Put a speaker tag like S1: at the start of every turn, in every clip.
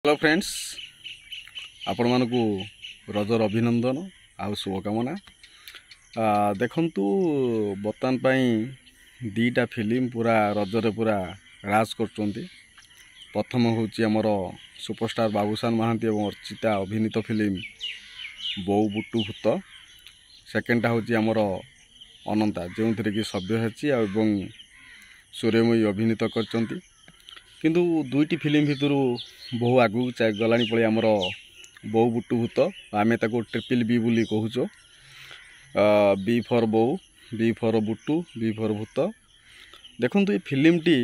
S1: Hello friends, आपण मानकु Roger अभिनंदन आउ शुभकामना। देखंतु बर्तमान पई दीटा फिल्म पूरा रजरे पूरा राज करचंती। प्रथम होची हमर सुपरस्टार बाबूशान महांती एवं अर्चिता अभिनीत फिल्म बोऊ बुट्टू भूत। सेकेंडटा होची हमर अनंता जो थी कि सभ्यसाची एवं सूर्यमयी अभिनीत करचंती। किंतु दुईटी फिल्म भितर बहु आगू गला पड़े आमर बोऊ बुट्टू भूत आम ताको ट्रिपल बी बोली कहूचो। बी फॉर बोऊ, बी फॉर बुट्टू, बी फॉर भूत। देखंतु ये फिल्मटी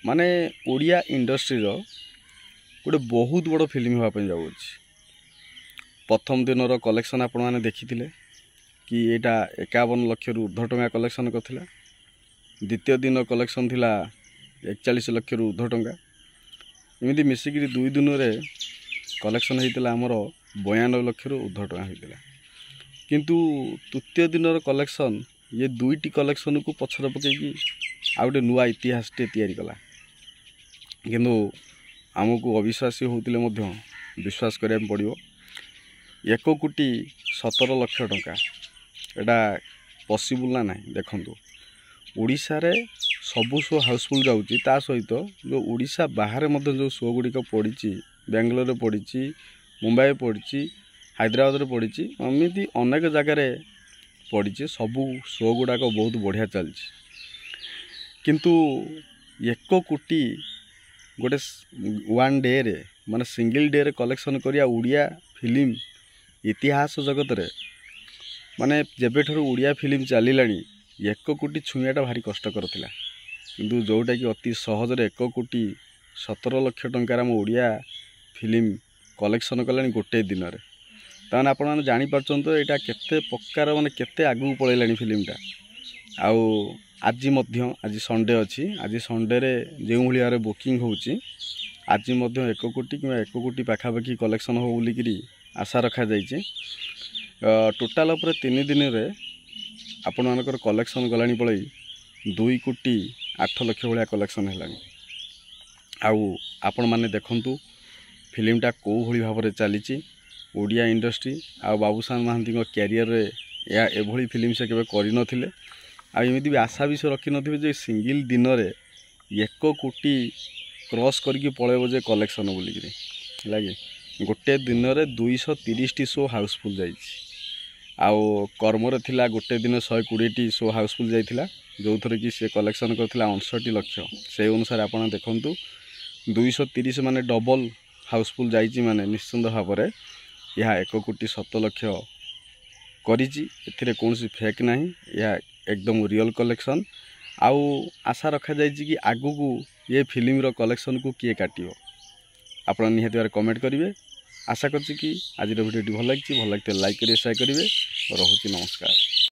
S1: माने ओडिया इंडस्ट्री गोटे बहुत बड़ फिल्म होगापी जाऊँगी। प्रथम दिन कलेक्शन आपण मैंने देखी कि यहाँ 51 लाख रु ऊर्ध्व टंका कलेक्शन करथिला। द्वितीय दिन कलेक्शन थिला 41 लाख रु ऊर्ध्व टंका। एमती मिसिक दुई दिन में कलेक्शन होता आमर 92 लाख रु ऊर्ध्व टंका होता। किंतु तृतीय दिन कलेक्शन ये दुईटी कलेक्शन को पछर पकईकि आ गए नुआ इतिहास तैयारी कला। किंतु आमको अविश्वासी होते विश्वास करिया पड़ो। 1,17,00,000 टंका एटा पॉसिबल ना ना। देखंतु ओडिशा रे सबु शो हाउसफुल जाऊँगी, ता सहित जो ओडिशा बाहर जो शो गुड़िक पड़ी, बेंगलोर पड़ी, मुंबई पड़ी, हैदराबाद पड़ी, एमती अनेक जगार पड़ी। सबू शो गुड़ाक बहुत बढ़िया चलती। किंतु 1 कोटी गोटे वन डे रे माने सिंगल डे रे कलेक्शन करिया ओडिया फिल्म इतिहास जगत रे माने जेबेठर ओडिया फिल्म चलिलानी 1 कोटी छुईयाटा भारी कष्टकर थिला। किंतु जोटा कि अति सहजरे 1,17,00,000 टंकार आम ओडिया फिल्म कलेक्शन कलानी गोटे दिन में। ताने आपण माने जानि पारछन तो एटा केते प्रकार माने केते आगु पळैलानी फिल्मटा। आउ आज संडे अच्छी, आज संडे रे जो भाई बुकिंग होची आज 1 कोटी कि 1 कोटी पाखापाखि कलेक्शन हो बोलिकी आशा रखा जाइए। टोटाल उपर 3 दिन रे आपण मानकर कलेक्शन गलानी पड़े 2,08,00,000 भाया कलेक्शन है। आउ आपण माने देखंतु फिल्मटा कौ भली भाव में चली ओडिया इंडस्ट्री आ बाबूशान महांती कैरियर रे या एभली फिल्म से केबे करि नथिले। आ एमिति भी आशा भी रखी नथिबे जे सिंगल दिन रे 1 कोटी क्रॉस करके पळेबो जे कलेक्शन बोलिकी लागे। गोटे दिन रे 230 टी शो हाउसफुल जाइछि। आउ कर्मर थिला गोटे दिन 120 टी शो हाउसफुल जाइथिला, जो थरे कि से कलेक्शन करथिला 59 लाख। से अनुसार आपण देखंतु 230 माने डबल हाउसफुल जाइछि, माने निश्चिंत भाव में यह 1,07,00,000 करिछि। एथिरे कोनसी फेक नहीं, यह एकदम रियल कलेक्शन। आउ आशा रखा जाइछि कि आगु को ये फिल्म रो कलेक्शन को किए काटियो। आपण निहाती बार कमेंट करिवे। आशा करछि कि आज वीडियो भल लगी, भल लगते लाइक करिए, शेयर करिए। रहुछि नमस्कार।